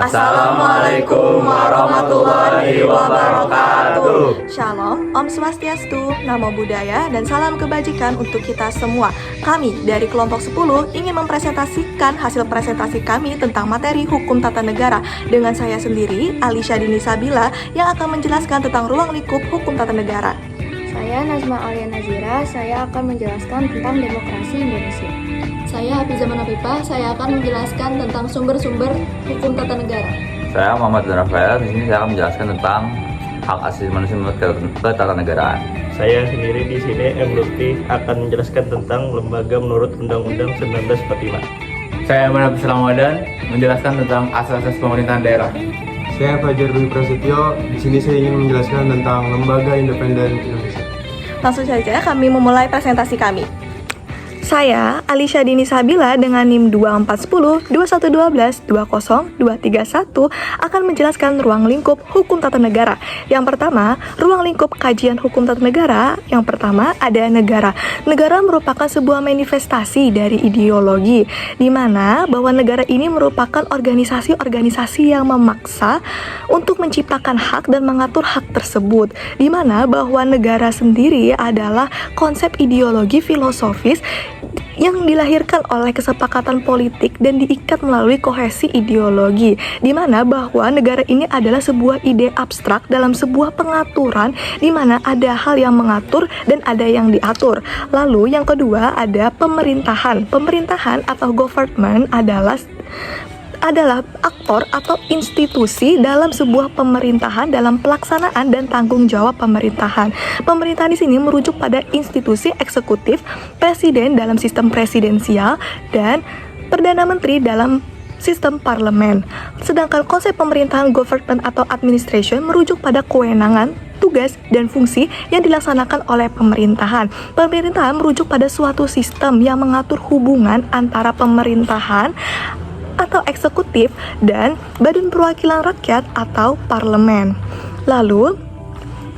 Assalamualaikum warahmatullahi wabarakatuh. Shalom, Om Swastiastu, Namo Buddhaya, dan salam kebajikan untuk kita semua. Kami dari kelompok 10 ingin mempresentasikan hasil presentasi kami tentang materi hukum tata negara dengan saya sendiri, Alisha Dini Sabila, yang akan menjelaskan tentang ruang lingkup hukum tata negara. Saya Nazma Alia Nazira, saya akan menjelaskan tentang demokrasi Indonesia. Saya Hafizah Manafifah, saya akan menjelaskan tentang sumber-sumber hukum tata negara. Saya Muhammad Rafael, di sini saya akan menjelaskan tentang hak asasi manusia menurut ketatanegaraan. Saya sendiri di sini M. Lutfi akan menjelaskan tentang lembaga menurut Undang-Undang 1945. Saya Manaf Ramadan menjelaskan tentang asas-asas pemerintahan daerah. Saya Fajar Dwi Prasetyo, di sini saya ingin menjelaskan tentang Lembaga Independen Indonesia. Langsung saja kami memulai presentasi kami. Saya, Alisha Dini Sabila dengan NIM 2410 2112 20231 akan menjelaskan ruang lingkup hukum tata negara. Yang pertama, ruang lingkup kajian hukum tata negara. Yang pertama ada negara. Negara merupakan sebuah manifestasi dari ideologi, di mana bahwa negara ini merupakan organisasi-organisasi yang memaksa untuk menciptakan hak dan mengatur hak tersebut, di mana bahwa negara sendiri adalah konsep ideologi filosofis yang dilahirkan oleh kesepakatan politik dan diikat melalui kohesi ideologi, di mana bahwa negara ini adalah sebuah ide abstrak dalam sebuah pengaturan di mana ada hal yang mengatur dan ada yang diatur. Lalu yang kedua ada pemerintahan. Pemerintahan atau government adalah aktor atau institusi dalam sebuah pemerintahan dalam pelaksanaan dan tanggung jawab pemerintahan. Pemerintahan di sini merujuk pada institusi eksekutif, presiden dalam sistem presidensial, dan perdana menteri dalam sistem parlemen. Sedangkan konsep pemerintahan government atau administration merujuk pada kewenangan, tugas, dan fungsi yang dilaksanakan oleh pemerintahan. Pemerintahan merujuk pada suatu sistem yang mengatur hubungan antara pemerintahan atau eksekutif dan badan perwakilan rakyat atau parlemen. Lalu,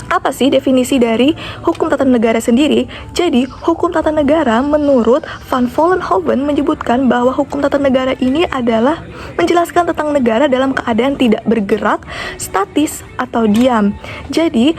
apa sih definisi dari hukum tata negara sendiri? Jadi, hukum tata negara menurut Van Vollenhoven menyebutkan bahwa hukum tata negara ini adalah menjelaskan tentang negara dalam keadaan tidak bergerak, statis, atau diam. Jadi,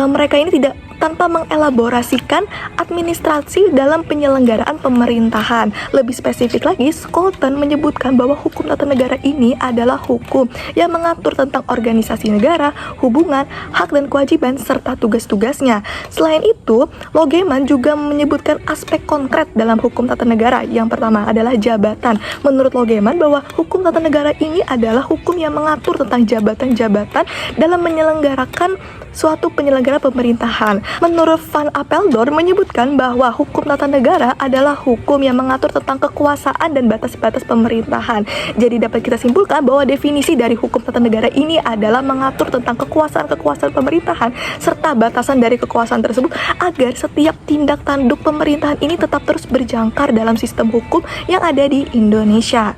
mereka ini tidak tanpa mengelaborasikan administrasi dalam penyelenggaraan pemerintahan. Lebih spesifik lagi, Scholten menyebutkan bahwa hukum tata negara ini adalah hukum yang mengatur tentang organisasi negara, hubungan, hak dan kewajiban, serta tugas-tugasnya. Selain itu, Logeman juga menyebutkan aspek konkret dalam hukum tata negara. Yang pertama adalah jabatan. Menurut Logeman bahwa hukum tata negara ini adalah hukum yang mengatur tentang jabatan-jabatan dalam menyelenggarakan suatu penyelenggara pemerintahan. Menurut Van Apeldoorn menyebutkan bahwa hukum tata negara adalah hukum yang mengatur tentang kekuasaan dan batas-batas pemerintahan. Jadi dapat kita simpulkan bahwa definisi dari hukum tata negara ini adalah mengatur tentang kekuasaan-kekuasaan pemerintahan serta batasan dari kekuasaan tersebut agar setiap tindak tanduk pemerintahan ini tetap terus berjangkar dalam sistem hukum yang ada di Indonesia.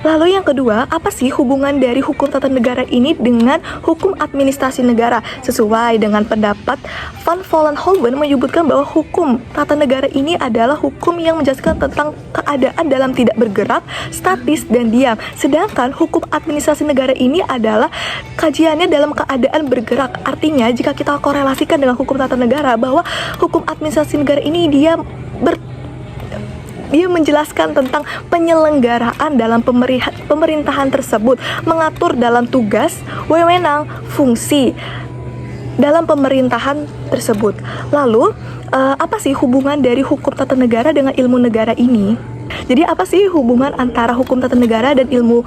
Lalu yang kedua, apa sih hubungan dari hukum tata negara ini dengan hukum administrasi negara? Sesuai dengan pendapat Van Vollenhoven menyebutkan bahwa hukum tata negara ini adalah hukum yang menjelaskan tentang keadaan dalam tidak bergerak, statis, dan diam. Sedangkan hukum administrasi negara ini adalah kajiannya dalam keadaan bergerak. Artinya, jika kita korelasikan dengan hukum tata negara, bahwa hukum administrasi negara ini dia menjelaskan tentang penyelenggaraan dalam pemerintahan tersebut, mengatur dalam tugas, wewenang, fungsi dalam pemerintahan tersebut. Lalu, apa sih hubungan dari hukum tata negara dengan ilmu negara ini? Jadi apa sih hubungan antara hukum tata negara dan ilmu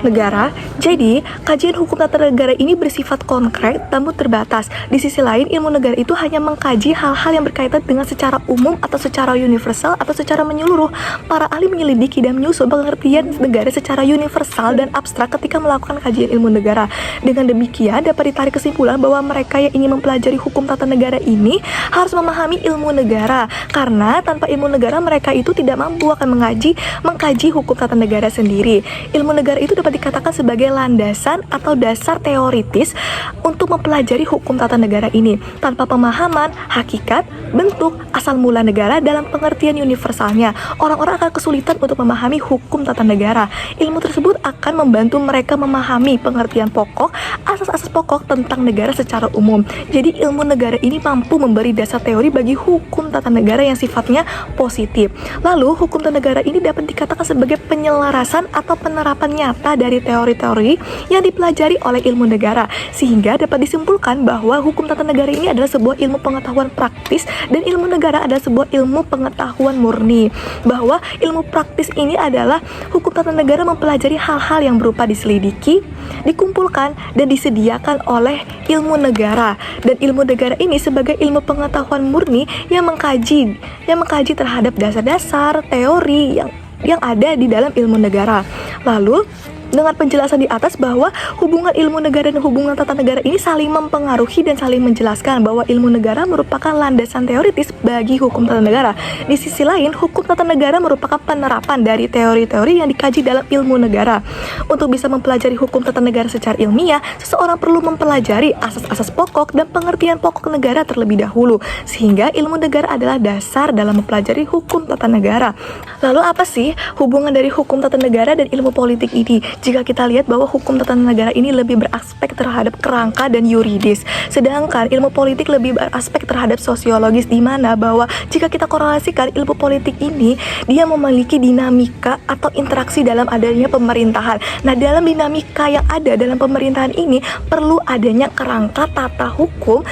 negara? Jadi, kajian hukum tata negara ini bersifat konkret namun terbatas. Di sisi lain, ilmu negara itu hanya mengkaji hal-hal yang berkaitan dengan secara umum atau secara universal atau secara menyeluruh. Para ahli menyelidiki dan menyusun pengertian negara secara universal dan abstrak ketika melakukan kajian ilmu negara. Dengan demikian, dapat ditarik kesimpulan bahwa mereka yang ingin mempelajari hukum tata negara ini harus memahami ilmu negara, karena tanpa ilmu negara mereka itu tidak mampu akan mengkaji hukum tata negara sendiri. Ilmu negara itu dapat dikatakan sebagai landasan atau dasar teoritis untuk mempelajari hukum tata negara ini. Tanpa pemahaman, hakikat, bentuk, asal mula negara dalam pengertian universalnya, orang-orang akan kesulitan untuk memahami hukum tata negara. Ilmu tersebut akan membantu mereka memahami pengertian pokok, asas-asas pokok tentang negara secara umum. Jadi ilmu negara ini mampu memberi dasar teori bagi hukum tata negara yang sifatnya positif. Lalu hukum tata negara ini dapat dikatakan sebagai penyelarasan atau penerapan nyata dari teori-teori yang dipelajari oleh ilmu negara, sehingga dapat disimpulkan bahwa hukum tata negara ini adalah sebuah ilmu pengetahuan praktis dan ilmu negara adalah sebuah ilmu pengetahuan murni. Bahwa ilmu praktis ini adalah hukum tata negara mempelajari hal-hal yang berupa diselidiki, dikumpulkan, dan disediakan oleh ilmu negara. Dan ilmu negara ini sebagai ilmu pengetahuan murni yang mengkaji terhadap dasar-dasar teori yang ada di dalam ilmu negara. Lalu dengan penjelasan di atas bahwa hubungan ilmu negara dan hubungan tata negara ini saling mempengaruhi dan saling menjelaskan bahwa ilmu negara merupakan landasan teoritis bagi hukum tata negara. Di sisi lain, hukum tata negara merupakan penerapan dari teori-teori yang dikaji dalam ilmu negara. Untuk bisa mempelajari hukum tata negara secara ilmiah, seseorang perlu mempelajari asas-asas pokok dan pengertian pokok negara terlebih dahulu, sehingga ilmu negara adalah dasar dalam mempelajari hukum tata negara. Lalu apa sih hubungan dari hukum tata negara dan ilmu politik ini? Jika kita lihat bahwa hukum tata negara ini lebih beraspek terhadap kerangka dan yuridis, sedangkan ilmu politik lebih beraspek terhadap sosiologis, di mana bahwa jika kita korelasikan ilmu politik ini, dia memiliki dinamika atau interaksi dalam adanya pemerintahan. Nah, dalam dinamika yang ada dalam pemerintahan ini perlu adanya kerangka tata hukum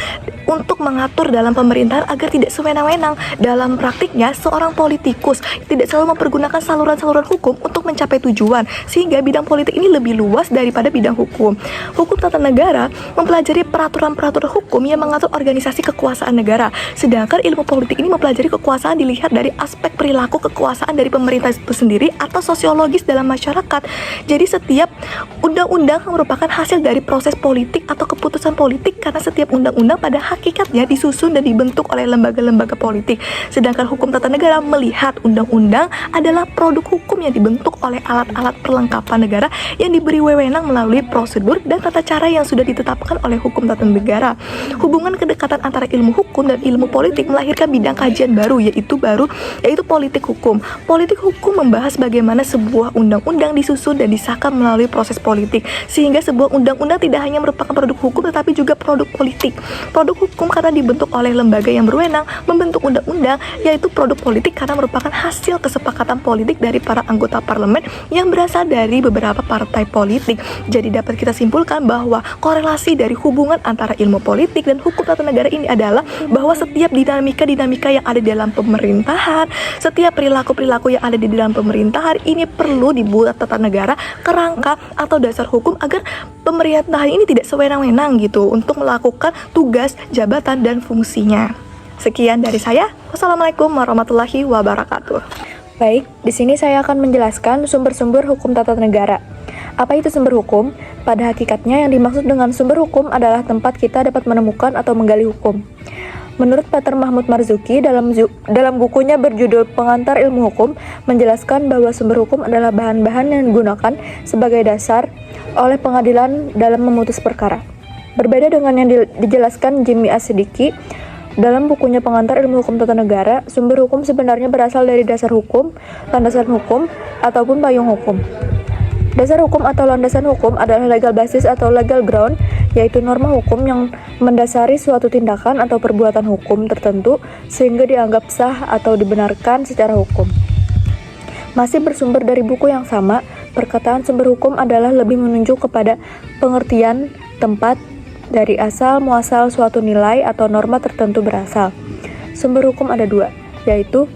untuk mengatur dalam pemerintahan agar tidak sewenang-wenang. Dalam praktiknya, seorang politikus tidak selalu mempergunakan saluran-saluran hukum untuk mencapai tujuan, sehingga bidang politik ini lebih luas daripada bidang hukum. Hukum tata negara mempelajari peraturan-peraturan hukum yang mengatur organisasi kekuasaan negara, sedangkan ilmu politik ini mempelajari kekuasaan dilihat dari aspek perilaku kekuasaan dari pemerintah itu sendiri atau sosiologis dalam masyarakat. Jadi setiap undang-undang merupakan hasil dari proses politik atau keputusan politik, karena setiap undang-undang pada hakikatnya disusun dan dibentuk oleh lembaga-lembaga politik. Sedangkan hukum tata negara melihat undang-undang adalah produk hukum yang dibentuk oleh alat-alat perlengkapan negara yang diberi wewenang melalui prosedur dan tata cara yang sudah ditetapkan oleh hukum tata negara. Hubungan kedekatan antara ilmu hukum dan ilmu politik melahirkan bidang kajian baru, yaitu politik hukum. Politik hukum membahas bagaimana sebuah undang-undang disusun dan disahkan melalui proses politik, sehingga sebuah undang-undang tidak hanya merupakan produk hukum tetapi juga produk politik. Produk hukum karena dibentuk oleh lembaga yang berwenang membentuk undang-undang, yaitu produk politik karena merupakan hasil kesepakatan politik dari para anggota parlemen yang berasal dari beberapa partai politik. Jadi dapat kita simpulkan bahwa korelasi dari hubungan antara ilmu politik dan hukum tata negara ini adalah bahwa setiap dinamika-dinamika yang ada di dalam pemerintahan, setiap perilaku-perilaku yang ada di dalam pemerintahan ini perlu dibuat tata negara, kerangka atau dasar hukum agar pemerintahan ini tidak sewenang-wenang gitu untuk melakukan tugas, jabatan, dan fungsinya. Sekian dari saya. Wassalamualaikum warahmatullahi wabarakatuh. Baik, di sini saya akan menjelaskan sumber-sumber hukum tata negara. Apa itu sumber hukum? Pada hakikatnya yang dimaksud dengan sumber hukum adalah tempat kita dapat menemukan atau menggali hukum. Menurut Peter Mahmud Marzuki dalam bukunya berjudul Pengantar Ilmu Hukum menjelaskan bahwa sumber hukum adalah bahan-bahan yang digunakan sebagai dasar oleh pengadilan dalam memutus perkara. Berbeda dengan yang dijelaskan Jimmy As-Siddiqui dalam bukunya Pengantar Ilmu Hukum Tata Negara, sumber hukum sebenarnya berasal dari dasar hukum, landasan hukum, ataupun payung hukum. Dasar hukum atau landasan hukum adalah legal basis atau legal ground, yaitu norma hukum yang mendasari suatu tindakan atau perbuatan hukum tertentu sehingga dianggap sah atau dibenarkan secara hukum. Masih bersumber dari buku yang sama, perkataan sumber hukum adalah lebih menunjuk kepada pengertian tempat dari asal muasal suatu nilai atau norma tertentu berasal. Sumber hukum ada dua, yaitu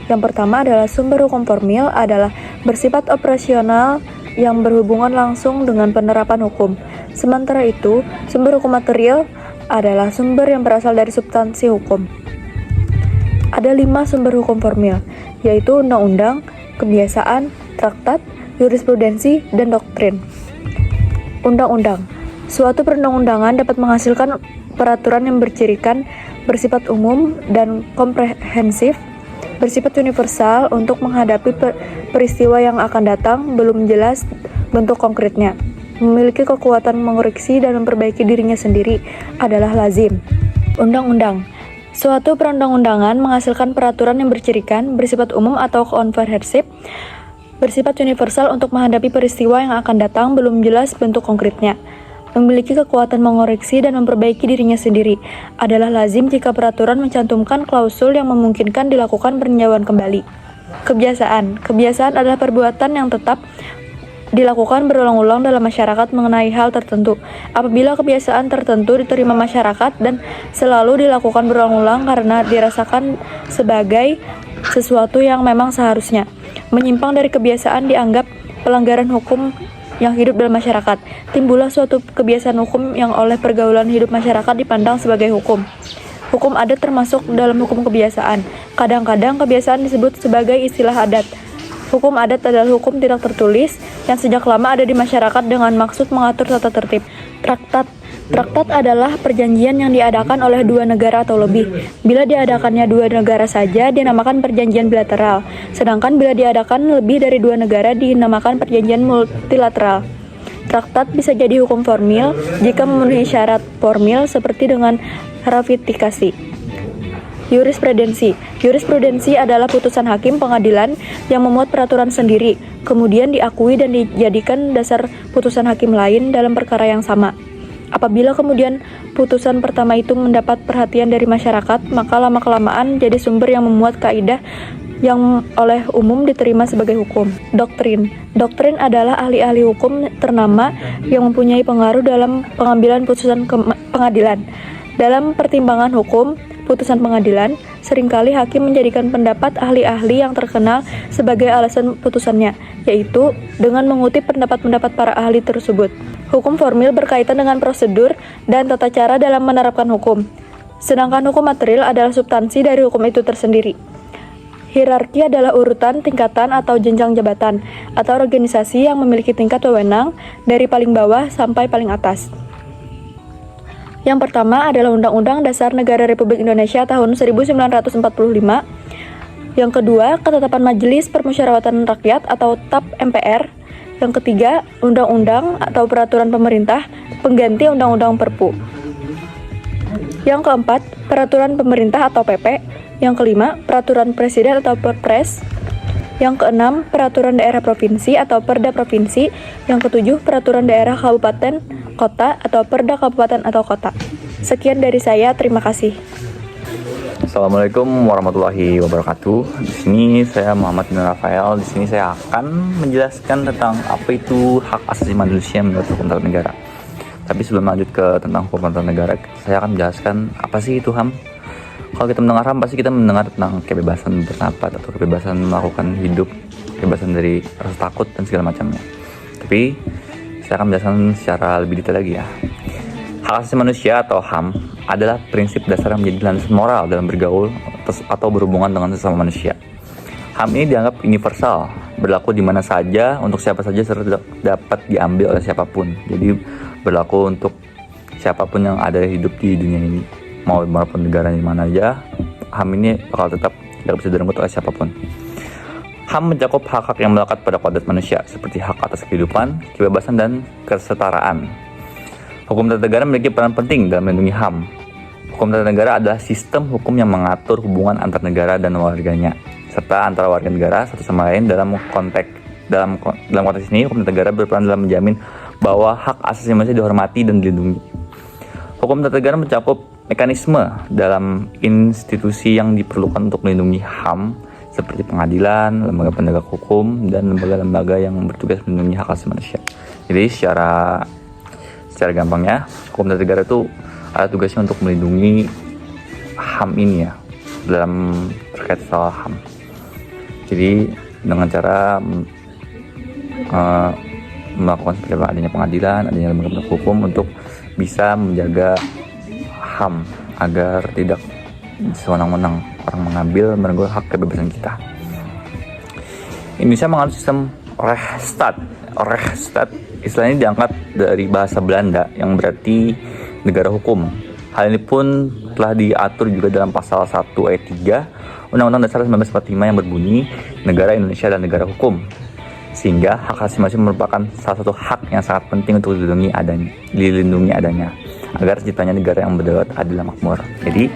yang pertama adalah sumber hukum formil adalah bersifat operasional yang berhubungan langsung dengan penerapan hukum. Sementara itu, sumber hukum material adalah sumber yang berasal dari substansi hukum. Ada 5 sumber hukum formil, yaitu undang-undang, kebiasaan, traktat, jurisprudensi, dan doktrin. Undang-undang. Suatu perundang-undangan dapat menghasilkan peraturan yang bercirikan bersifat umum dan komprehensif bersifat universal untuk menghadapi peristiwa yang akan datang, belum jelas bentuk konkretnya. Memiliki kekuatan mengoreksi dan memperbaiki dirinya sendiri adalah lazim. Undang-undang. Suatu perundang-undangan menghasilkan peraturan yang bercirikan, bersifat umum atau komprehensif, bersifat universal untuk menghadapi peristiwa yang akan datang, belum jelas bentuk konkretnya. Memiliki kekuatan mengoreksi dan memperbaiki dirinya sendiri adalah lazim jika peraturan mencantumkan klausul yang memungkinkan dilakukan peninjauan kembali. Kebiasaan. Kebiasaan adalah perbuatan yang tetap dilakukan berulang-ulang dalam masyarakat mengenai hal tertentu. Apabila kebiasaan tertentu diterima masyarakat dan selalu dilakukan berulang-ulang karena dirasakan sebagai sesuatu yang memang seharusnya, menyimpang dari kebiasaan dianggap pelanggaran hukum yang hidup dalam masyarakat. Timbullah suatu kebiasaan hukum yang oleh pergaulan hidup masyarakat dipandang sebagai hukum. Hukum adat termasuk dalam hukum kebiasaan. Kadang-kadang kebiasaan disebut sebagai istilah adat. Hukum adat adalah hukum tidak tertulis yang sejak lama ada di masyarakat dengan maksud mengatur tata tertib. Traktat. Traktat adalah perjanjian yang diadakan oleh dua negara atau lebih. Bila diadakannya dua negara saja, dinamakan perjanjian bilateral. Sedangkan bila diadakan lebih dari dua negara, dinamakan perjanjian multilateral. Traktat bisa jadi hukum formil jika memenuhi syarat formil seperti dengan ratifikasi. Jurisprudensi. Jurisprudensi adalah putusan hakim pengadilan yang memuat peraturan sendiri, kemudian diakui dan dijadikan dasar putusan hakim lain dalam perkara yang sama. Apabila kemudian putusan pertama itu mendapat perhatian dari masyarakat, maka lama-kelamaan jadi sumber yang memuat kaidah yang oleh umum diterima sebagai hukum. Doktrin. Doktrin adalah ahli-ahli hukum ternama yang mempunyai pengaruh dalam pengambilan putusan pengadilan. Dalam pertimbangan hukum, putusan pengadilan, seringkali hakim menjadikan pendapat ahli-ahli yang terkenal sebagai alasan putusannya, yaitu dengan mengutip pendapat-pendapat para ahli tersebut. Hukum formil berkaitan dengan prosedur dan tata cara dalam menerapkan hukum, sedangkan hukum material adalah substansi dari hukum itu tersendiri. Hierarki adalah urutan, tingkatan, atau jenjang jabatan, atau organisasi yang memiliki tingkat wewenang dari paling bawah sampai paling atas. Yang pertama adalah Undang-Undang Dasar Negara Republik Indonesia tahun 1945. Yang kedua, Ketetapan Majelis Permusyawaratan Rakyat atau TAP MPR. Yang ketiga, Undang-Undang atau Peraturan Pemerintah pengganti Undang-Undang Perpu. Yang keempat, Peraturan Pemerintah atau PP. Yang kelima, Peraturan Presiden atau Perpres. Yang keenam, Peraturan Daerah Provinsi atau Perda Provinsi. Yang ketujuh, Peraturan Daerah Kabupaten Kota atau Perda Kabupaten atau Kota. Sekian dari saya, terima kasih. Assalamualaikum warahmatullahi wabarakatuh. Di sini saya Muhammad bin Rafael. Di sini saya akan menjelaskan tentang apa itu hak asasi manusia menurut hukum tata negara. Tapi sebelum lanjut ke tentang hukum tata negara, saya akan menjelaskan apa sih itu HAM. Kalau kita mendengar HAM, pasti kita mendengar tentang kebebasan berpendapat atau kebebasan melakukan hidup, kebebasan dari rasa takut dan segala macamnya. Tapi saya akan menjelaskan secara lebih detail lagi ya. Hak asasi manusia atau HAM adalah prinsip dasar yang menjadi landasan moral dalam bergaul atau berhubungan dengan sesama manusia. HAM ini dianggap universal, berlaku di mana saja, untuk siapa saja, serta dapat diambil oleh siapapun. Jadi berlaku untuk siapapun yang ada hidup di dunia ini, mau maupun negara di mana aja. HAM ini bakal tetap tidak bisa direnggut oleh siapapun. HAM mencakup hak-hak yang melekat pada kodrat manusia, seperti hak atas kehidupan, kebebasan, dan kesetaraan. Hukum tata negara memiliki peran penting dalam melindungi HAM. Hukum tata negara adalah sistem hukum yang mengatur hubungan antar negara dan warganya, serta antara warga negara satu sama lain. Dalam konteks ini, hukum tata negara berperan dalam menjamin bahwa hak asasi manusia dihormati dan dilindungi. Hukum tata negara mencakup mekanisme dalam institusi yang diperlukan untuk melindungi HAM, seperti pengadilan, lembaga penegak hukum, dan lembaga-lembaga yang bertugas melindungi hak asasi manusia. Jadi secara gampangnya, hukum tata negara itu ada tugasnya untuk melindungi HAM ini ya, dalam terkait soal HAM. Jadi dengan cara melakukan seperti adanya pengadilan, adanya lembaga penegak hukum untuk bisa menjaga HAM agar tidak sewenang-wenang orang mengambil merenggut hak kebebasan kita. Indonesia menganut sistem Rechtsstaat. Rechtsstaat istilahnya diangkat dari bahasa Belanda yang berarti negara hukum. Hal ini pun telah diatur juga dalam pasal 1 ayat 3 Undang-Undang Dasar 1945 yang berbunyi negara Indonesia dan negara hukum. Sehingga hak asasi manusia merupakan salah satu hak yang sangat penting untuk dilindungi adanya agar terciptanya negara yang berdaulat, adil, dan makmur. Jadi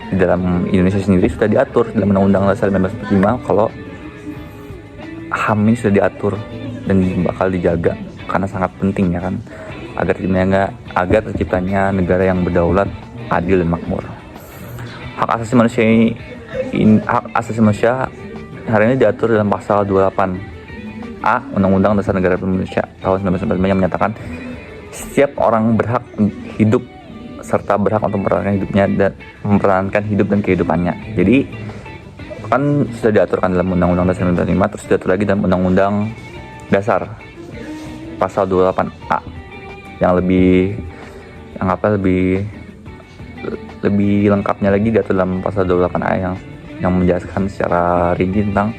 di dalam Indonesia sendiri sudah diatur dalam Undang-Undang Dasar 1945 kalau HAM ini sudah diatur dan bakal dijaga karena sangat penting ya kan, agar terciptanya negara yang berdaulat, adil, dan makmur. Hak asasi manusia hari ini diatur dalam pasal 28A Undang-Undang Dasar Negara Indonesia tahun 1945 yang menyatakan setiap orang berhak hidup serta berhak untuk mempertahankan hidup dan kehidupannya. Jadi kan sudah diaturkan dalam Undang-Undang Dasar 1945, terus diatur lagi dalam Undang-Undang Dasar pasal 28A yang lebih lengkapnya lagi diatur dalam pasal 28A yang menjelaskan secara rinci tentang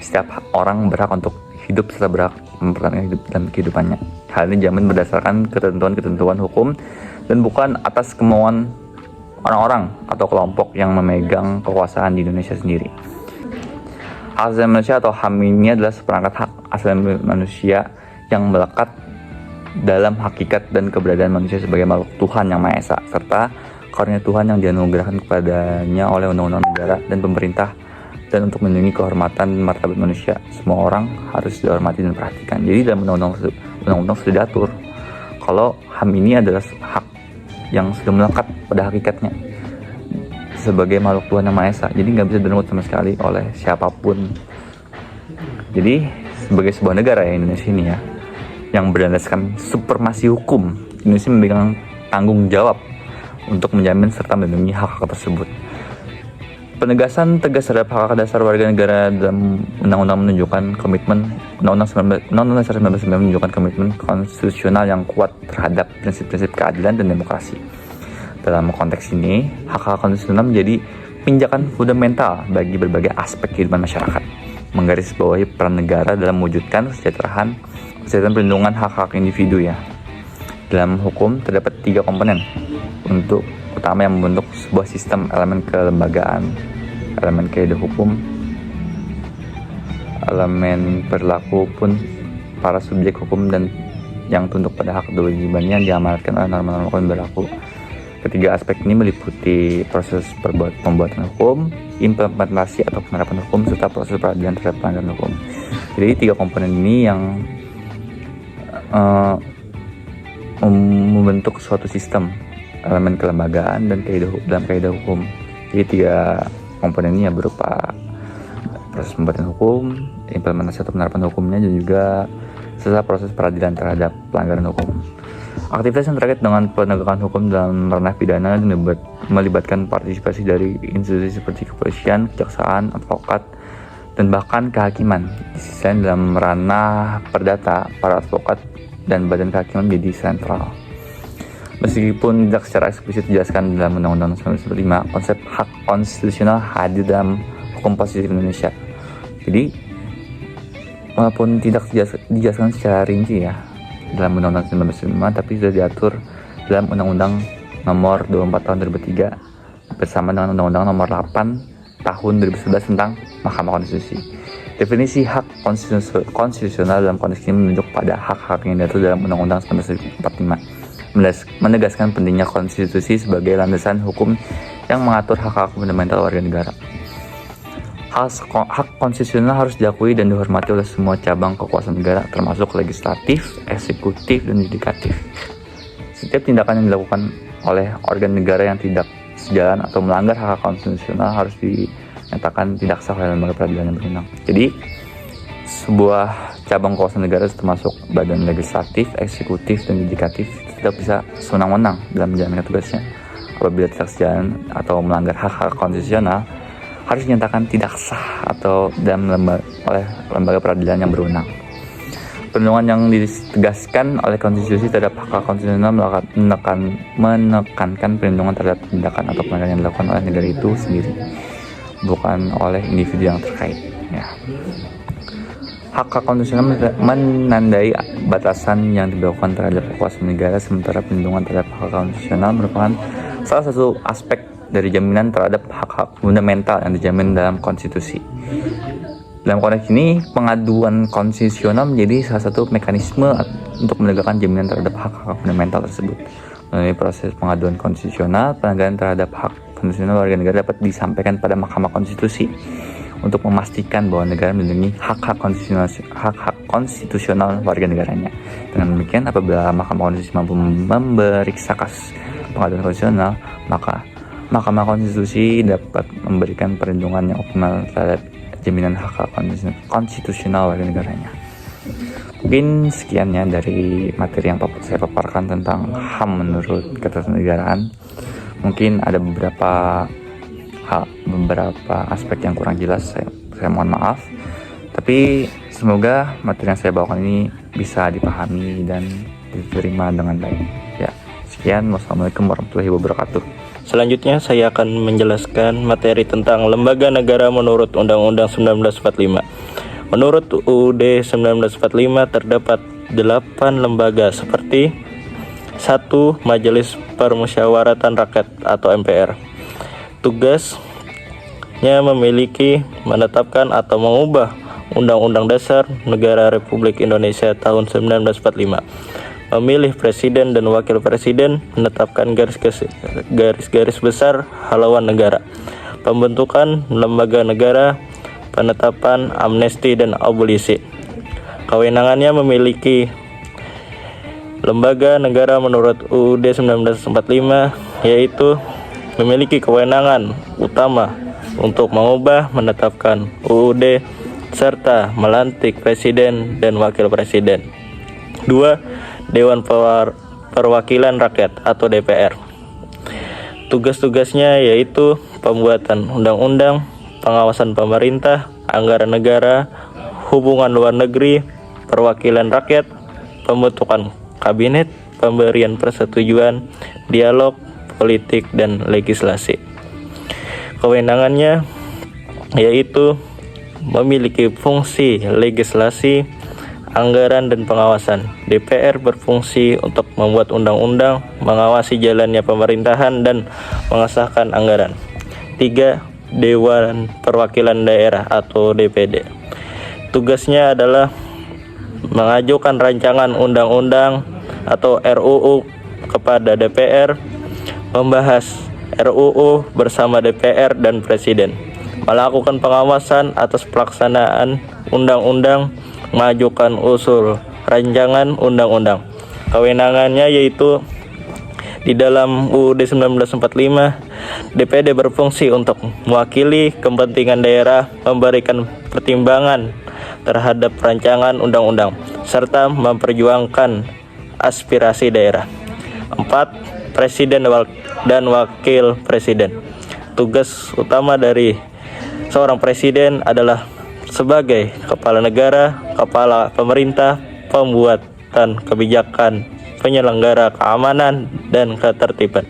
setiap orang berhak untuk hidup serta berhak mempertahankan hidup dan kehidupannya. Hal ini dijamin berdasarkan ketentuan hukum dan bukan atas kemauan orang-orang atau kelompok yang memegang kekuasaan di Indonesia sendiri. Hak asasi manusia atau HAM ini adalah seperangkat hak asasi manusia yang melekat dalam hakikat dan keberadaan manusia sebagai makhluk Tuhan yang Maha Esa, serta karunia Tuhan yang dianugerahkan kepadanya oleh undang-undang negara dan pemerintah, dan untuk melindungi kehormatan dan martabat manusia. Semua orang harus dihormati dan perhatikan. Jadi dalam undang-undang sudah diatur kalau HAM ini adalah hak yang sudah melekat pada hakikatnya sebagai makhluk Tuhan yang Maha Esa. Jadi nggak bisa direnggut sama sekali oleh siapapun. Jadi sebagai sebuah negara ya Indonesia ini ya, yang berdasarkan supremasi hukum, Indonesia memegang tanggung jawab untuk menjamin serta melindungi hak-hak tersebut. Penegasan tegas terhadap hak dasar warga negara dalam undang-undang menunjukkan komitmen Undang-Undang Dasar 1945 menunjukkan komitmen konstitusional yang kuat terhadap prinsip-prinsip keadilan dan demokrasi. Dalam konteks ini, hak-hak konstitusional menjadi pijakan fundamental bagi berbagai aspek kehidupan masyarakat, menggarisbawahi peran negara dalam mewujudkan kesejahteraan perlindungan hak-hak individu ya. Dalam hukum terdapat 3 komponen untuk utama yang membentuk sebuah sistem: elemen kelembagaan, elemen kaidah hukum, elemen perilaku pun para subjek hukum, dan yang tunduk pada hak dan kewajibannya yang diamanatkan oleh norma-norma hukum berlaku. Ketiga aspek ini meliputi proses pembuatan hukum, implementasi atau penerapan hukum, serta proses peradilan terhadap pelanggaran hukum. Jadi 3 komponen ini yang membentuk suatu sistem, elemen kelembagaan dan kaidah hukum. Jadi 3 komponen ini ya berupa proses pembuatan hukum, implementasi atau penerapan hukumnya, dan juga serta proses peradilan terhadap pelanggaran hukum. Aktivitas yang terkait dengan penegakan hukum dalam ranah pidana melibatkan partisipasi dari institusi seperti kepolisian, kejaksaan, advokat, dan bahkan kehakiman. Di sisi lain dalam ranah perdata, para advokat dan badan kehakiman menjadi sentral. Meskipun tidak secara eksplisit dijelaskan dalam Undang-Undang 1945, konsep hak konstitusional hadir dalam hukum positif Indonesia. Jadi, walaupun tidak dijelaskan secara rinci ya dalam Undang-Undang 1945, tapi sudah diatur dalam Undang-Undang Nomor 24 Tahun 2003 bersama dengan Undang-Undang Nomor 8 Tahun 2011 tentang Mahkamah Konstitusi. Definisi hak konstitusional dalam konteks ini menunjuk pada hak-hak yang diatur dalam Undang-Undang 1945, menegaskan pentingnya konstitusi sebagai landasan hukum yang mengatur hak-hak fundamental warga negara. Hak konstitusional harus diakui dan dihormati oleh semua cabang kekuasaan negara, termasuk legislatif, eksekutif, dan yudikatif. Setiap tindakan yang dilakukan oleh organ negara yang tidak sejalan atau melanggar hak konstitusional harus dinyatakan tidak sah oleh lembaga peradilan yang berwenang. Jadi, sebuah cabang kekuasaan negara termasuk badan legislatif, eksekutif, dan yudikatif tidak bisa sewenang-wenang dalam menjalankan tugasnya. Apabila tidak sejalan atau melanggar hak-hak konstitusional, harus dinyatakan tidak sah atau oleh lembaga peradilan yang berwenang. Perlindungan yang ditegaskan oleh konstitusi terhadap hak konstitusional menekankan perlindungan terhadap tindakan atau pelanggaran yang dilakukan oleh negara itu sendiri, bukan oleh individu yang terkait. Ya. Hak konstitusional menandai batasan yang dilakukan terhadap kekuasaan negara, sementara perlindungan terhadap hak konstitusional merupakan salah satu aspek dari jaminan terhadap hak-hak fundamental yang dijamin dalam konstitusi. Dalam konteks ini, pengaduan konstitusional menjadi salah satu mekanisme untuk menegakkan jaminan terhadap hak-hak fundamental tersebut. Melalui proses pengaduan konstitusional, penegakan terhadap hak konstitusional warga negara dapat disampaikan pada Mahkamah Konstitusi untuk memastikan bahwa negara melindungi hak-hak konstitusional warga negaranya. Dengan demikian, apabila Mahkamah Konstitusi mampu memeriksa kasus pengaduan konstitusional, maka Mahkamah Konstitusi dapat memberikan perlindungan yang optimal terhadap jaminan hak konstitusional warga negaranya. Mungkin sekiannya dari materi yang saya paparkan tentang HAM menurut Ketatanegaraan. Mungkin ada beberapa aspek yang kurang jelas, saya mohon maaf. Tapi semoga materi yang saya bawakan ini bisa dipahami dan diterima dengan baik. Ya, sekian. Wassalamualaikum warahmatullahi wabarakatuh. Selanjutnya saya akan menjelaskan materi tentang lembaga negara menurut Undang-Undang 1945. Menurut UUD 1945 terdapat 8 lembaga seperti 1. Majelis Permusyawaratan Rakyat atau MPR. Tugasnya menetapkan atau mengubah Undang-Undang Dasar Negara Republik Indonesia tahun 1945. Memilih presiden dan wakil presiden, menetapkan garis-garis besar haluan negara, pembentukan lembaga negara, penetapan amnesti dan abolisi. Kewenangannya memiliki lembaga negara menurut UUD 1945, yaitu memiliki kewenangan utama untuk mengubah, menetapkan UUD, serta melantik presiden dan wakil presiden. 2. Dewan Perwakilan Rakyat atau DPR. Tugas-tugasnya yaitu pembuatan undang-undang, pengawasan pemerintah, anggaran negara, hubungan luar negeri, perwakilan rakyat, pembentukan kabinet, pemberian persetujuan, dialog, politik, dan legislasi. Kewenangannya yaitu memiliki fungsi legislasi, anggaran, dan pengawasan. DPR berfungsi untuk membuat undang-undang, mengawasi jalannya pemerintahan, dan mengesahkan anggaran. 3. Dewan Perwakilan Daerah atau DPD. Tugasnya adalah mengajukan rancangan undang-undang atau RUU kepada DPR, membahas RUU bersama DPR dan Presiden, melakukan pengawasan atas pelaksanaan undang-undang, mengajukan usul rancangan undang-undang. Kewenangannya yaitu di dalam UUD 1945, DPD berfungsi untuk mewakili kepentingan daerah, memberikan pertimbangan terhadap rancangan undang-undang, serta memperjuangkan aspirasi daerah. 4. Presiden dan wakil presiden. Tugas utama dari seorang presiden adalah sebagai kepala negara, kepala pemerintah, pembuatan kebijakan, penyelenggara keamanan dan ketertiban.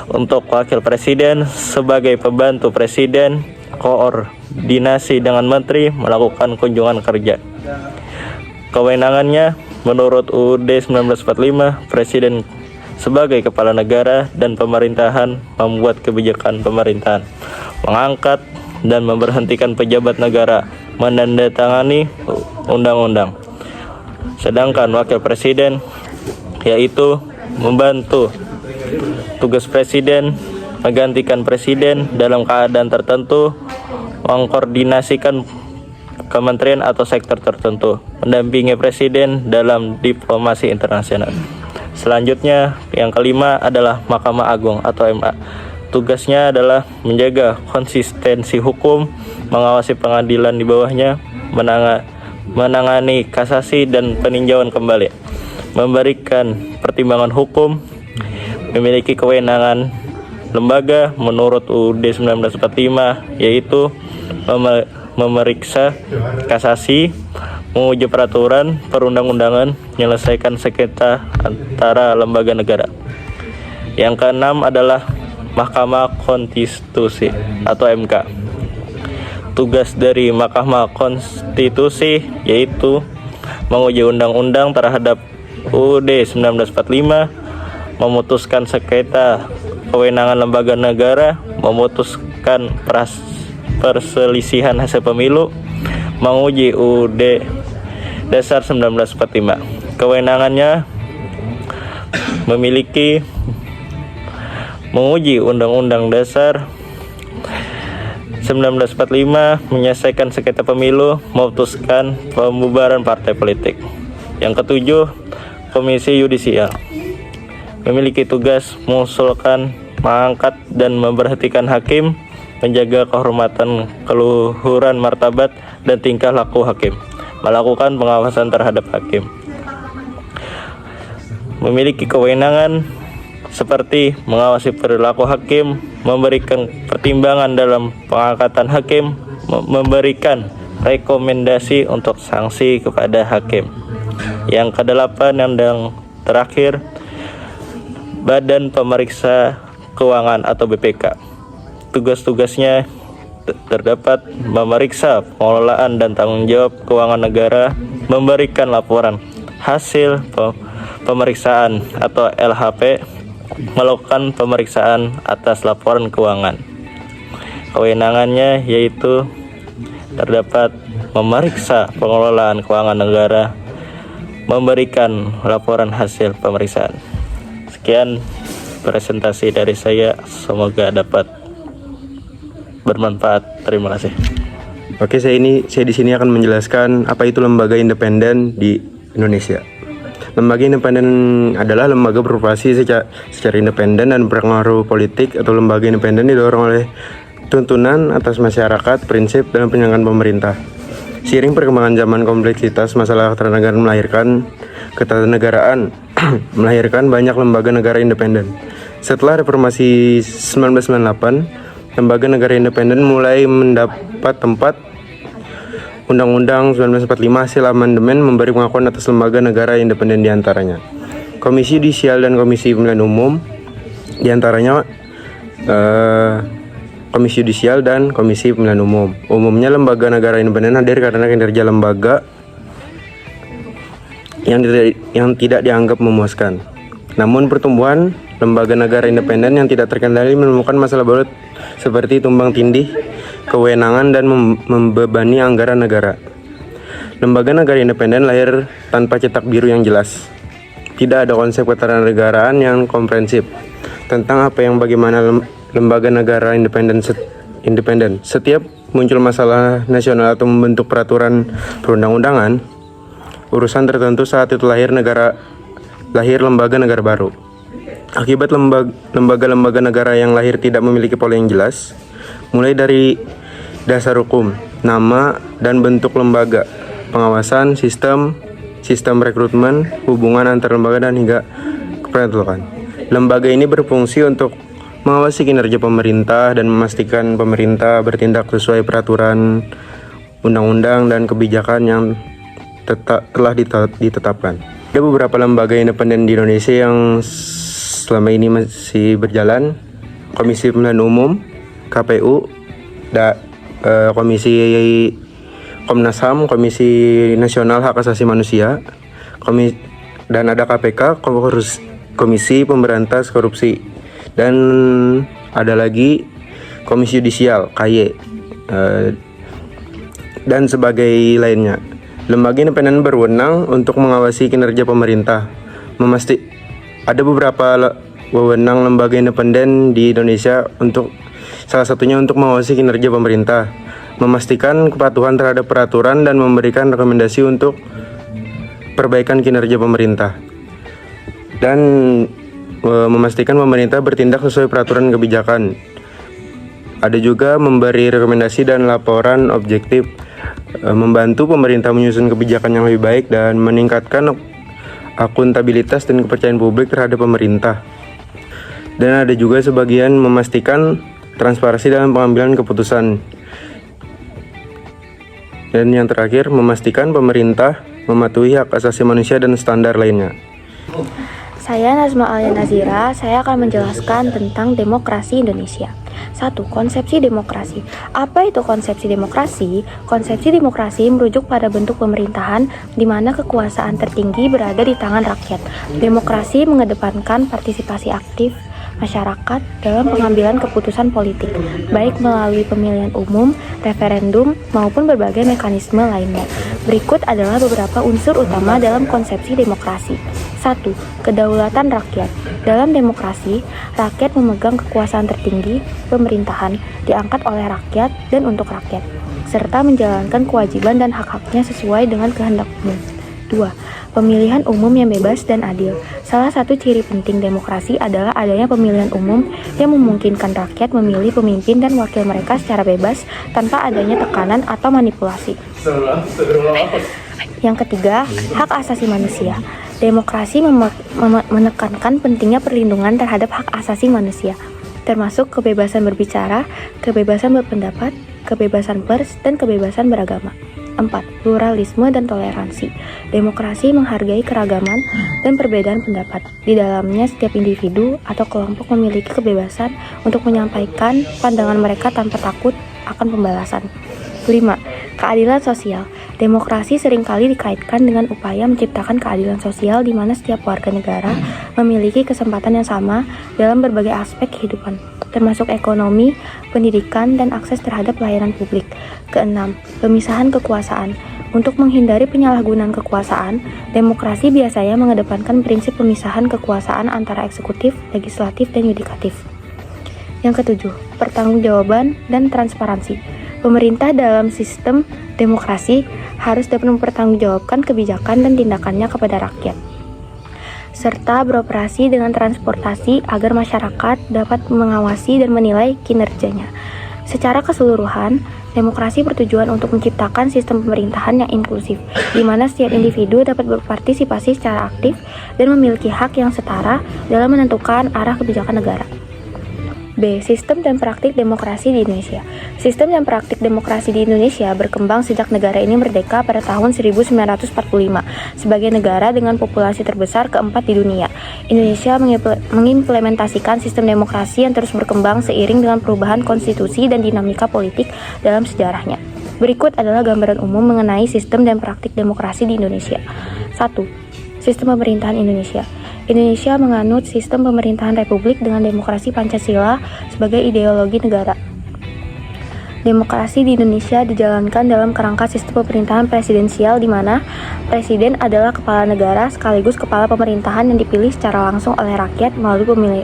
Untuk wakil presiden sebagai pembantu presiden, koordinasi dengan menteri, melakukan kunjungan kerja. Kewenangannya menurut UUD 1945, presiden sebagai kepala negara dan pemerintahan membuat kebijakan pemerintahan, mengangkat dan memberhentikan pejabat negara, menandatangani undang-undang. Sedangkan wakil presiden yaitu membantu tugas presiden, menggantikan presiden dalam keadaan tertentu, mengkoordinasikan kementerian atau sektor tertentu, mendampingi presiden dalam diplomasi internasional. Selanjutnya, yang kelima adalah Mahkamah Agung atau MA. Tugasnya adalah menjaga konsistensi hukum, mengawasi pengadilan di bawahnya, menangani kasasi dan peninjauan kembali, memberikan pertimbangan hukum, memiliki kewenangan lembaga menurut UUD 1945, yaitu memeriksa kasasi, menguji peraturan perundang-undangan, menyelesaikan sengketa antara lembaga negara. Yang keenam adalah Mahkamah Konstitusi atau MK. Tugas dari Mahkamah Konstitusi yaitu menguji undang-undang terhadap UUD 1945, memutuskan sengketa kewenangan lembaga negara memutuskan perselisihan hasil pemilu, menguji UUD Dasar 1945. Kewenangannya memiliki menguji Undang-Undang Dasar 1945, menyelesaikan sengketa pemilu, memutuskan pembubaran partai politik. Yang ketujuh, Komisi Yudisial memiliki tugas mengusulkan, mengangkat, dan memberhentikan hakim, menjaga kehormatan, keluhuran martabat, dan tingkah laku hakim, melakukan pengawasan terhadap hakim. Memiliki kewenangan seperti mengawasi perilaku hakim, memberikan pertimbangan dalam pengangkatan hakim, memberikan rekomendasi untuk sanksi kepada hakim. Yang kedelapan yang terakhir, Badan Pemeriksa Keuangan atau BPK. Tugas-tugasnya terdapat memeriksa pengelolaan dan tanggung jawab keuangan negara, memberikan laporan hasil pemeriksaan atau LHP, melakukan pemeriksaan atas laporan keuangan. Kewenangannya yaitu terdapat memeriksa pengelolaan keuangan negara, memberikan laporan hasil pemeriksaan. Sekian presentasi dari saya, semoga dapat bermanfaat. Terima kasih. Oke, saya di sini akan menjelaskan apa itu lembaga independen di Indonesia. Lembaga independen adalah lembaga beroperasi secara independen dan berpengaruh politik, atau lembaga independen didorong oleh tuntunan atas masyarakat, prinsip, dan penyelenggaraan pemerintah. Seiring perkembangan zaman, kompleksitas masalah ketatanegaraan melahirkan banyak lembaga negara independen. Setelah reformasi 1998, lembaga negara independen mulai mendapat tempat. Undang-Undang 1945 hasil amandemen memberi pengakuan atas lembaga negara independen, diantaranya Komisi Yudisial dan Komisi Pemilihan Umum, diantaranya Komisi Yudisial dan Komisi Pemilihan Umum. Umumnya lembaga negara independen hadir karena kinerja lembaga yang tidak dianggap memuaskan. Namun pertumbuhan lembaga negara independen yang tidak terkendali menemukan masalah baru seperti tumbang tindih kewenangan dan membebani anggaran negara. Lembaga negara independen lahir tanpa cetak biru yang jelas. Tidak ada konsep ketatanegaraan yang komprehensif tentang apa yang bagaimana lembaga negara independen. Setiap muncul masalah nasional atau membentuk peraturan perundang-undangan, urusan tertentu saat itu lahir lembaga negara baru. Akibat lembaga-lembaga negara yang lahir tidak memiliki pola yang jelas, mulai dari dasar hukum, nama dan bentuk lembaga, pengawasan, sistem rekrutmen, hubungan antar lembaga, dan hingga kepentuan. Lembaga ini berfungsi untuk mengawasi kinerja pemerintah dan memastikan pemerintah bertindak sesuai peraturan, undang-undang, dan kebijakan yang telah ditetapkan. Ada beberapa lembaga independen di Indonesia yang selama ini masih berjalan: Komisi Pemilihan Umum, KPU, Komisi Komnas HAM, Komisi Nasional Hak Asasi Manusia, dan ada KPK, Komisi Pemberantas Korupsi, dan ada lagi Komisi Yudisial, KY, dan sebagai lainnya. Lembaga independen berwenang untuk mengawasi kinerja pemerintah. Ada beberapa wewenang lembaga independen di Indonesia, salah satunya untuk mengawasi kinerja pemerintah, memastikan kepatuhan terhadap peraturan, dan memberikan rekomendasi untuk perbaikan kinerja pemerintah, dan memastikan pemerintah bertindak sesuai peraturan kebijakan. Ada juga memberi rekomendasi dan laporan objektif, membantu pemerintah menyusun kebijakan yang lebih baik, dan meningkatkan akuntabilitas dan kepercayaan publik terhadap pemerintah. Dan ada juga sebagian memastikan transparansi dalam pengambilan keputusan. Dan yang terakhir, memastikan pemerintah mematuhi hak asasi manusia dan standar lainnya. Saya Nazma Alia Nazira, saya akan menjelaskan tentang demokrasi Indonesia. 1. Konsepsi demokrasi. Apa itu konsepsi demokrasi? Konsepsi demokrasi merujuk pada bentuk pemerintahan di mana kekuasaan tertinggi berada di tangan rakyat. Demokrasi mengedepankan partisipasi aktif, masyarakat dalam pengambilan keputusan politik, baik melalui pemilihan umum, referendum, maupun berbagai mekanisme lainnya. Berikut adalah beberapa unsur utama dalam konsepsi demokrasi. 1. Kedaulatan rakyat. Dalam demokrasi, rakyat memegang kekuasaan tertinggi, pemerintahan diangkat oleh rakyat dan untuk rakyat, serta menjalankan kewajiban dan hak-haknya sesuai dengan kehendak umum. 2. Pemilihan umum yang bebas dan adil. Salah satu ciri penting demokrasi adalah adanya pemilihan umum yang memungkinkan rakyat memilih pemimpin dan wakil mereka secara bebas tanpa adanya tekanan atau manipulasi. Yang ketiga, hak asasi manusia. Demokrasi menekankan pentingnya perlindungan terhadap hak asasi manusia, termasuk kebebasan berbicara, kebebasan berpendapat, kebebasan pers, dan kebebasan beragama. 4. Pluralisme dan toleransi. Demokrasi menghargai keragaman dan perbedaan pendapat. Di dalamnya, setiap individu atau kelompok memiliki kebebasan untuk menyampaikan pandangan mereka tanpa takut akan pembalasan. 5. Keadilan sosial. Demokrasi seringkali dikaitkan dengan upaya menciptakan keadilan sosial di mana setiap warga negara memiliki kesempatan yang sama dalam berbagai aspek kehidupan, termasuk ekonomi, pendidikan, dan akses terhadap layanan publik. Keenam, pemisahan kekuasaan. Untuk menghindari penyalahgunaan kekuasaan, demokrasi biasanya mengedepankan prinsip pemisahan kekuasaan antara eksekutif, legislatif, dan yudikatif. Yang ketujuh, pertanggungjawaban dan transparansi. Pemerintah dalam sistem demokrasi harus dapat mempertanggungjawabkan kebijakan dan tindakannya kepada rakyat, serta beroperasi dengan transportasi agar masyarakat dapat mengawasi dan menilai kinerjanya. Secara keseluruhan, demokrasi bertujuan untuk menciptakan sistem pemerintahan yang inklusif, di mana setiap individu dapat berpartisipasi secara aktif dan memiliki hak yang setara dalam menentukan arah kebijakan negara. B. Sistem dan praktik demokrasi di Indonesia. Sistem dan praktik demokrasi di Indonesia berkembang sejak negara ini merdeka pada tahun 1945 sebagai negara dengan populasi terbesar keempat di dunia. Indonesia mengimplementasikan sistem demokrasi yang terus berkembang seiring dengan perubahan konstitusi dan dinamika politik dalam sejarahnya. Berikut adalah gambaran umum mengenai sistem dan praktik demokrasi di Indonesia. 1. Sistem pemerintahan Indonesia. Indonesia menganut sistem pemerintahan republik dengan demokrasi Pancasila sebagai ideologi negara. Demokrasi di Indonesia dijalankan dalam kerangka sistem pemerintahan presidensial di mana presiden adalah kepala negara sekaligus kepala pemerintahan yang dipilih secara langsung oleh rakyat melalui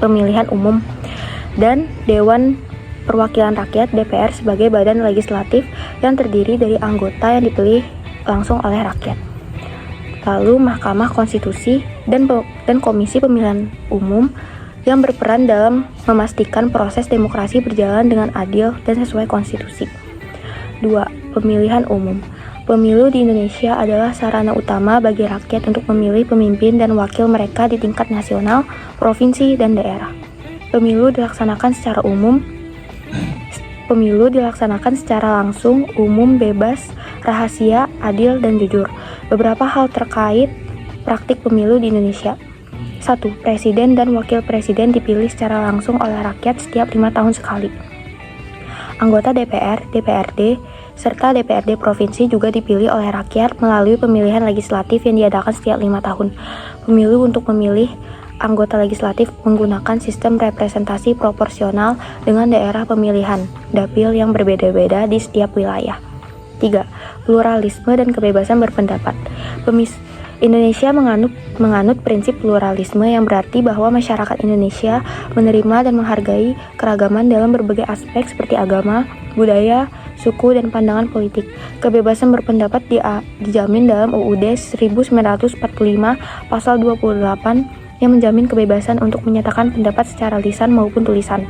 pemilihan umum, dan Dewan Perwakilan Rakyat DPR sebagai badan legislatif yang terdiri dari anggota yang dipilih langsung oleh rakyat. Lalu Mahkamah Konstitusi dan Komisi Pemilihan Umum yang berperan dalam memastikan proses demokrasi berjalan dengan adil dan sesuai konstitusi. 2. Pemilihan umum. Pemilu di Indonesia adalah sarana utama bagi rakyat untuk memilih pemimpin dan wakil mereka di tingkat nasional, provinsi, dan daerah. Pemilu dilaksanakan secara langsung, umum, bebas, rahasia, adil, dan jujur. Beberapa hal terkait praktik pemilu di Indonesia. 1. Presiden dan wakil presiden dipilih secara langsung oleh rakyat setiap 5 tahun sekali. Anggota DPR, DPRD, serta DPRD provinsi juga dipilih oleh rakyat melalui pemilihan legislatif yang diadakan setiap 5 tahun. Pemilu untuk memilih anggota legislatif menggunakan sistem representasi proporsional dengan daerah pemilihan dapil yang berbeda-beda di setiap wilayah. 3. Pluralisme dan kebebasan berpendapat. Indonesia menganut prinsip pluralisme yang berarti bahwa masyarakat Indonesia menerima dan menghargai keragaman dalam berbagai aspek seperti agama, budaya, suku, dan pandangan politik. Kebebasan berpendapat dijamin dalam UUD 1945 pasal 28 yang menjamin kebebasan untuk menyatakan pendapat secara lisan maupun tulisan.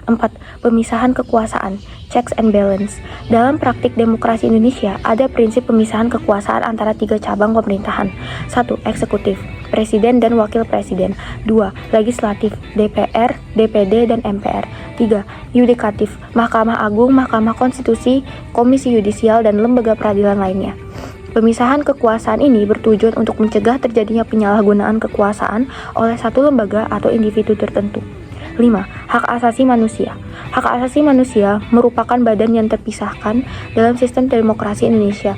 4. Pemisahan kekuasaan, checks and balance. Dalam praktik demokrasi Indonesia, ada prinsip pemisahan kekuasaan antara 3 cabang pemerintahan. 1. Eksekutif, presiden dan wakil presiden. 2. Legislatif, DPR, DPD, dan MPR. 3. Yudikatif, Mahkamah Agung, Mahkamah Konstitusi, Komisi Yudisial, dan lembaga peradilan lainnya. Pemisahan kekuasaan ini bertujuan untuk mencegah terjadinya penyalahgunaan kekuasaan oleh satu lembaga atau individu tertentu. 5. Hak asasi manusia. Hak asasi manusia merupakan badan yang terpisahkan dalam sistem demokrasi Indonesia.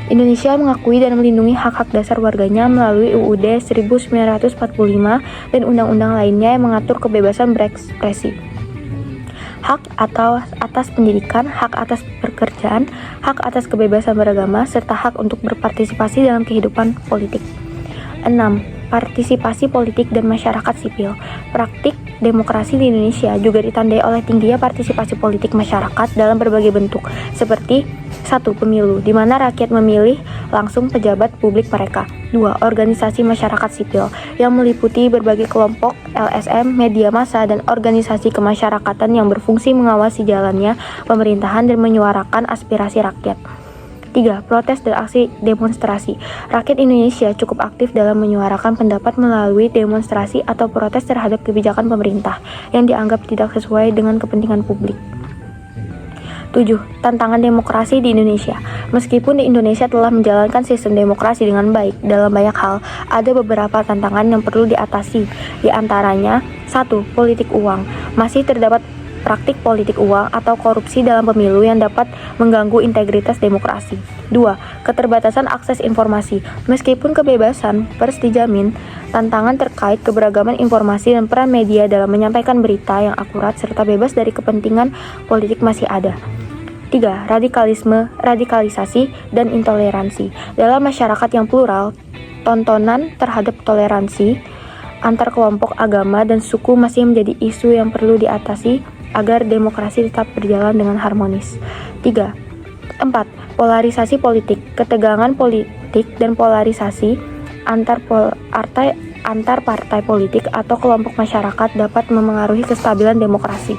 Indonesia mengakui dan melindungi hak-hak dasar warganya melalui UUD 1945 dan undang-undang lainnya yang mengatur kebebasan berekspresi. Hak atas pendidikan, hak atas pekerjaan, hak atas kebebasan beragama, serta hak untuk berpartisipasi dalam kehidupan politik. 6. Partisipasi politik dan masyarakat sipil. Praktik demokrasi di Indonesia juga ditandai oleh tingginya partisipasi politik masyarakat dalam berbagai bentuk, seperti 1. Pemilu, di mana rakyat memilih langsung pejabat publik mereka. 2. Organisasi masyarakat sipil, yang meliputi berbagai kelompok, LSM, media massa, dan organisasi kemasyarakatan yang berfungsi mengawasi jalannya pemerintahan dan menyuarakan aspirasi rakyat. 3. Protes dan aksi demonstrasi. Rakyat Indonesia cukup aktif dalam menyuarakan pendapat melalui demonstrasi atau protes terhadap kebijakan pemerintah yang dianggap tidak sesuai dengan kepentingan publik. 7. Tantangan demokrasi di Indonesia. Meskipun di Indonesia telah menjalankan sistem demokrasi dengan baik dalam banyak hal, ada beberapa tantangan yang perlu diatasi. Di antaranya, 1. Politik uang. Masih terdapat praktik politik uang atau korupsi dalam pemilu yang dapat mengganggu integritas demokrasi. 2. Keterbatasan akses informasi. Meskipun kebebasan pers dijamin, tantangan terkait keberagaman informasi dan peran media dalam menyampaikan berita yang akurat serta bebas dari kepentingan politik masih ada. 3. Radikalisasi dan intoleransi. Dalam masyarakat yang plural, tontonan terhadap toleransi antar kelompok agama dan suku masih menjadi isu yang perlu diatasi agar demokrasi tetap berjalan dengan harmonis. 4. Polarisasi politik. Ketegangan politik dan polarisasi antar partai politik atau kelompok masyarakat dapat memengaruhi kestabilan demokrasi.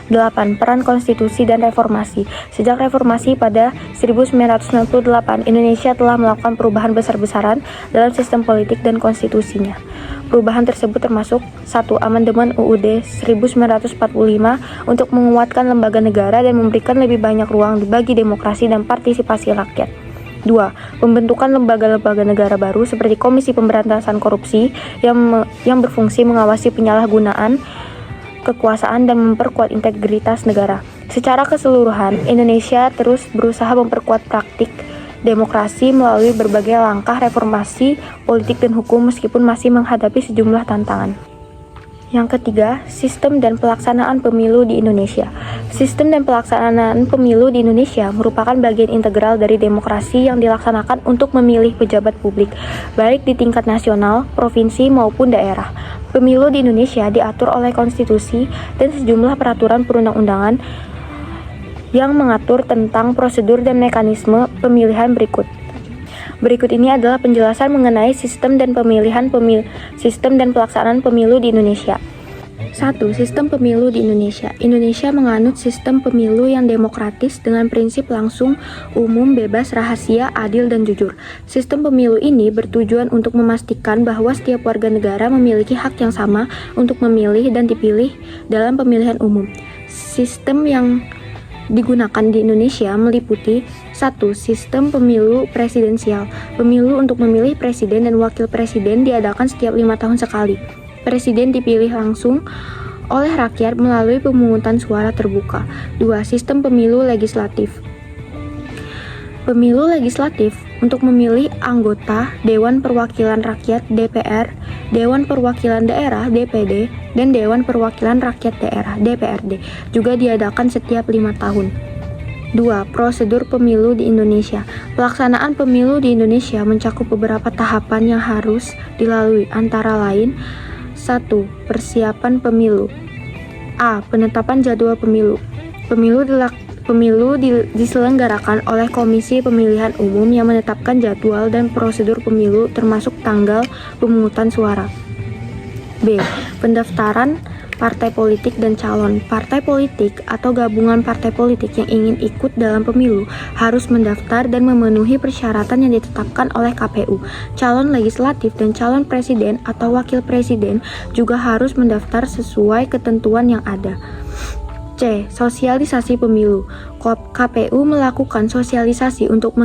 8. Peran konstitusi dan reformasi. Sejak reformasi pada 1998, Indonesia telah melakukan perubahan besar-besaran dalam sistem politik dan konstitusinya. Perubahan tersebut termasuk 1. Amandemen UUD 1945 untuk menguatkan lembaga negara dan memberikan lebih banyak ruang bagi demokrasi dan partisipasi rakyat. 2. Pembentukan lembaga-lembaga negara baru seperti Komisi Pemberantasan Korupsi yang berfungsi mengawasi penyalahgunaan kekuasaan dan memperkuat integritas negara. Secara keseluruhan, Indonesia terus berusaha memperkuat praktik demokrasi melalui berbagai langkah reformasi politik dan hukum meskipun masih menghadapi sejumlah tantangan. Yang ketiga, sistem dan pelaksanaan pemilu di Indonesia. Sistem dan pelaksanaan pemilu di Indonesia merupakan bagian integral dari demokrasi yang dilaksanakan untuk memilih pejabat publik, baik di tingkat nasional, provinsi, maupun daerah. Pemilu di Indonesia diatur oleh konstitusi dan sejumlah peraturan perundang-undangan yang mengatur tentang prosedur dan mekanisme pemilihan berikut. Berikut ini adalah penjelasan mengenai sistem dan pelaksanaan pemilu di Indonesia. 1. Sistem pemilu di Indonesia. Indonesia menganut sistem pemilu yang demokratis dengan prinsip langsung, umum, bebas, rahasia, adil, dan jujur. Sistem pemilu ini bertujuan untuk memastikan bahwa setiap warga negara memiliki hak yang sama untuk memilih dan dipilih dalam pemilihan umum. Sistem yang digunakan di Indonesia meliputi 1. Sistem pemilu presidensial. Pemilu untuk memilih presiden dan wakil presiden diadakan setiap 5 tahun sekali. Presiden dipilih langsung oleh rakyat melalui pemungutan suara terbuka. 2. Sistem pemilu legislatif. Pemilu legislatif untuk memilih anggota Dewan Perwakilan Rakyat DPR, Dewan Perwakilan Daerah DPD, dan Dewan Perwakilan Rakyat Daerah DPRD juga diadakan setiap 5 tahun. 2. Prosedur pemilu di Indonesia. Pelaksanaan pemilu di Indonesia mencakup beberapa tahapan yang harus dilalui, antara lain 1. Persiapan pemilu. A. Penetapan jadwal pemilu. Pemilu diselenggarakan oleh Komisi Pemilihan Umum yang menetapkan jadwal dan prosedur pemilu termasuk tanggal pemungutan suara. B. Pendaftaran partai politik dan calon. Partai politik atau gabungan partai politik yang ingin ikut dalam pemilu harus mendaftar dan memenuhi persyaratan yang ditetapkan oleh KPU. Calon legislatif dan calon presiden atau wakil presiden juga harus mendaftar sesuai ketentuan yang ada. C. Sosialisasi pemilu. KPU melakukan sosialisasi untuk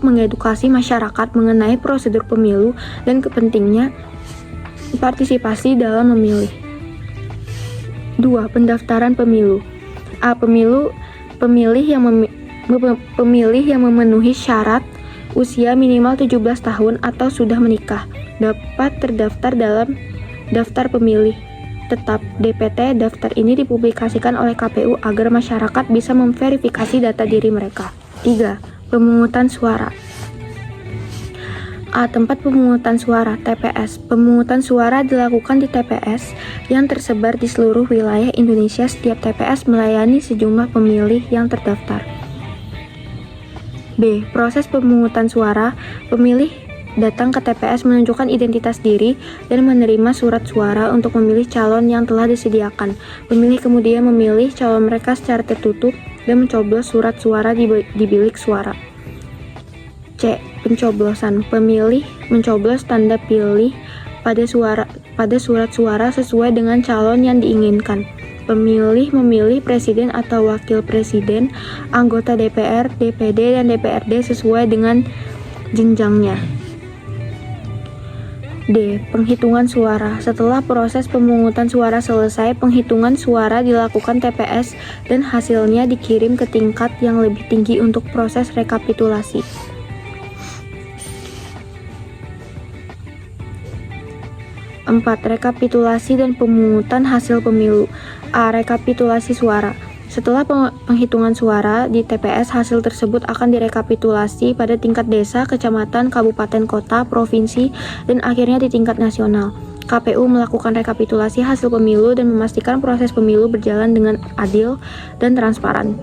mengedukasi masyarakat mengenai prosedur pemilu dan kepentingnya partisipasi dalam memilih. 2. Pendaftaran pemilu. A. Pemilih yang Pemilih yang memenuhi syarat usia minimal 17 tahun atau sudah menikah dapat terdaftar dalam daftar pemilih tetap DPT. Daftar ini dipublikasikan oleh KPU agar masyarakat bisa memverifikasi data diri mereka. 3. Pemungutan suara. A. Tempat pemungutan suara TPS. Pemungutan suara dilakukan di TPS yang tersebar di seluruh wilayah Indonesia. Setiap TPS melayani sejumlah pemilih yang terdaftar. B. Proses pemungutan suara. Pemilih datang ke TPS menunjukkan identitas diri dan menerima surat suara untuk memilih calon yang telah disediakan. Pemilih kemudian memilih calon mereka secara tertutup dan mencoblos surat suara di bilik suara. C. Pencoblosan. Pemilih mencoblos tanda pilih pada surat suara sesuai dengan calon yang diinginkan. Pemilih memilih presiden atau wakil presiden, anggota DPR, DPD, dan DPRD sesuai dengan jenjangnya. D. Penghitungan suara. Setelah proses pemungutan suara selesai, penghitungan suara dilakukan TPS dan hasilnya dikirim ke tingkat yang lebih tinggi untuk proses rekapitulasi. 4. Rekapitulasi dan pemungutan hasil pemilu. A. Rekapitulasi suara. Setelah penghitungan suara di TPS, hasil tersebut akan direkapitulasi pada tingkat desa, kecamatan, kabupaten, kota, provinsi, dan akhirnya di tingkat nasional. KPU melakukan rekapitulasi hasil pemilu dan memastikan proses pemilu berjalan dengan adil dan transparan.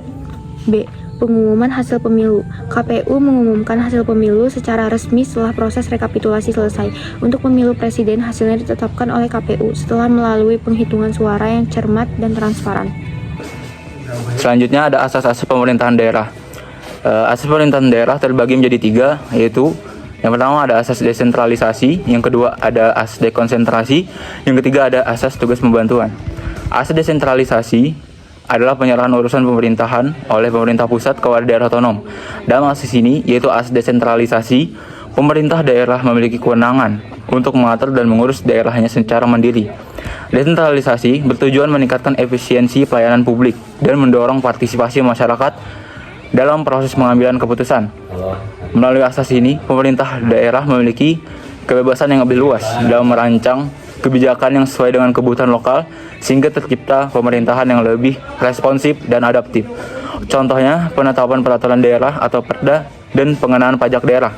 B. Pengumuman hasil pemilu. KPU mengumumkan hasil pemilu secara resmi setelah proses rekapitulasi selesai. Untuk pemilu presiden, hasilnya ditetapkan oleh KPU setelah melalui penghitungan suara yang cermat dan transparan. Selanjutnya ada asas-asas pemerintahan daerah. Asas pemerintahan daerah terbagi menjadi 3, yaitu yang pertama ada asas desentralisasi, yang kedua ada asas dekonsentrasi, yang ketiga ada asas tugas pembantuan. Asas desentralisasi adalah penyerahan urusan pemerintahan oleh pemerintah pusat kepada daerah otonom. Dalam asas ini, yaitu asas desentralisasi, pemerintah daerah memiliki kewenangan untuk mengatur dan mengurus daerahnya secara mandiri. Desentralisasi bertujuan meningkatkan efisiensi pelayanan publik dan mendorong partisipasi masyarakat dalam proses pengambilan keputusan. Melalui asas ini, pemerintah daerah memiliki kebebasan yang lebih luas dalam merancang kebijakan yang sesuai dengan kebutuhan lokal sehingga tercipta pemerintahan yang lebih responsif dan adaptif. Contohnya, penetapan peraturan daerah atau Perda dan pengenaan pajak daerah.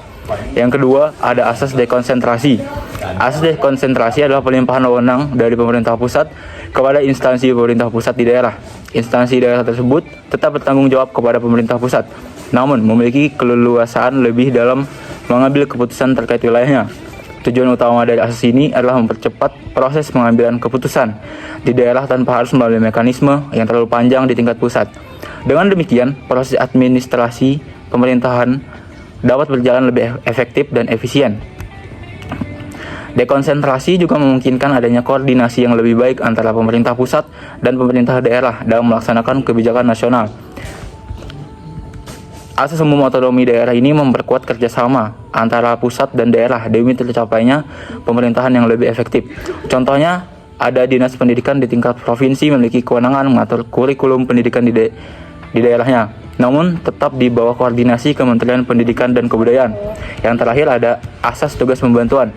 Yang kedua, ada asas dekonsentrasi. Asas dekonsentrasi adalah pelimpahan wewenang dari pemerintah pusat kepada instansi pemerintah pusat di daerah. Instansi daerah tersebut tetap bertanggung jawab kepada pemerintah pusat, namun memiliki keleluasaan lebih dalam mengambil keputusan terkait wilayahnya. Tujuan utama dari asas ini adalah mempercepat proses pengambilan keputusan di daerah tanpa harus melalui mekanisme yang terlalu panjang di tingkat pusat. Dengan demikian, proses administrasi pemerintahan dapat berjalan lebih efektif dan efisien. Dekonsentrasi juga memungkinkan adanya koordinasi yang lebih baik antara pemerintah pusat dan pemerintah daerah dalam melaksanakan kebijakan nasional. Asas umum otonomi daerah ini memperkuat kerjasama antara pusat dan daerah demi tercapainya pemerintahan yang lebih efektif. Contohnya, ada dinas pendidikan di tingkat provinsi memiliki kewenangan mengatur kurikulum pendidikan di daerahnya, namun tetap di bawah koordinasi Kementerian Pendidikan dan Kebudayaan. Yang terakhir ada asas tugas pembantuan.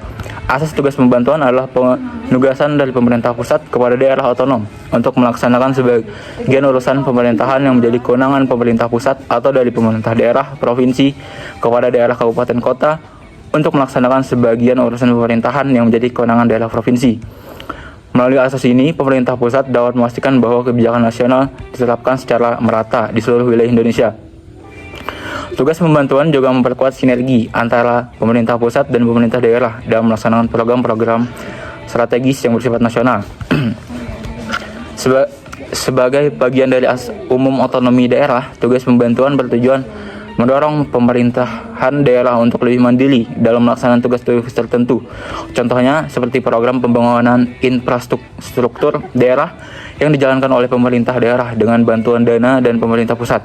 Asas tugas pembantuan adalah penugasan dari pemerintah pusat kepada daerah otonom untuk melaksanakan sebagian urusan pemerintahan yang menjadi kewenangan pemerintah pusat atau dari pemerintah daerah provinsi kepada daerah kabupaten kota untuk melaksanakan sebagian urusan pemerintahan yang menjadi kewenangan daerah provinsi. Melalui asas ini, pemerintah pusat dapat memastikan bahwa kebijakan nasional diterapkan secara merata di seluruh wilayah Indonesia. Tugas pembantuan juga memperkuat sinergi antara pemerintah pusat dan pemerintah daerah dalam melaksanakan program-program strategis yang bersifat nasional. Sebagai bagian dari asas umum otonomi daerah, tugas pembantuan bertujuan mendorong pemerintahan daerah untuk lebih mandiri dalam melaksanakan tugas-tugas tertentu. Contohnya seperti program pembangunan infrastruktur daerah yang dijalankan oleh pemerintah daerah dengan bantuan dana dan pemerintah pusat.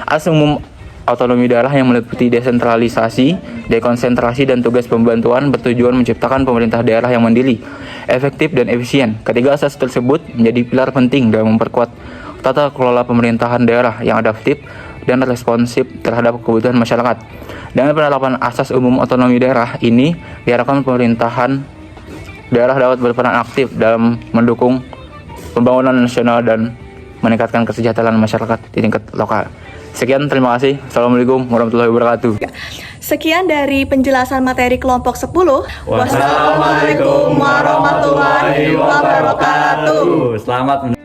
Asas umum otonomi daerah yang meliputi desentralisasi, dekonsentrasi, dan tugas pembantuan bertujuan menciptakan pemerintah daerah yang mandiri, efektif, dan efisien. Ketiga asas tersebut menjadi pilar penting dalam memperkuat tata kelola pemerintahan daerah yang adaptif dan responsif terhadap kebutuhan masyarakat. Dengan penetapan asas umum otonomi daerah ini, diharapkan pemerintahan daerah dapat berperan aktif dalam mendukung pembangunan nasional dan meningkatkan kesejahteraan masyarakat di tingkat lokal. Sekian, terima kasih. Assalamualaikum warahmatullahi wabarakatuh. Sekian dari penjelasan materi kelompok 10. Wassalamualaikum warahmatullahi wabarakatuh. Selamat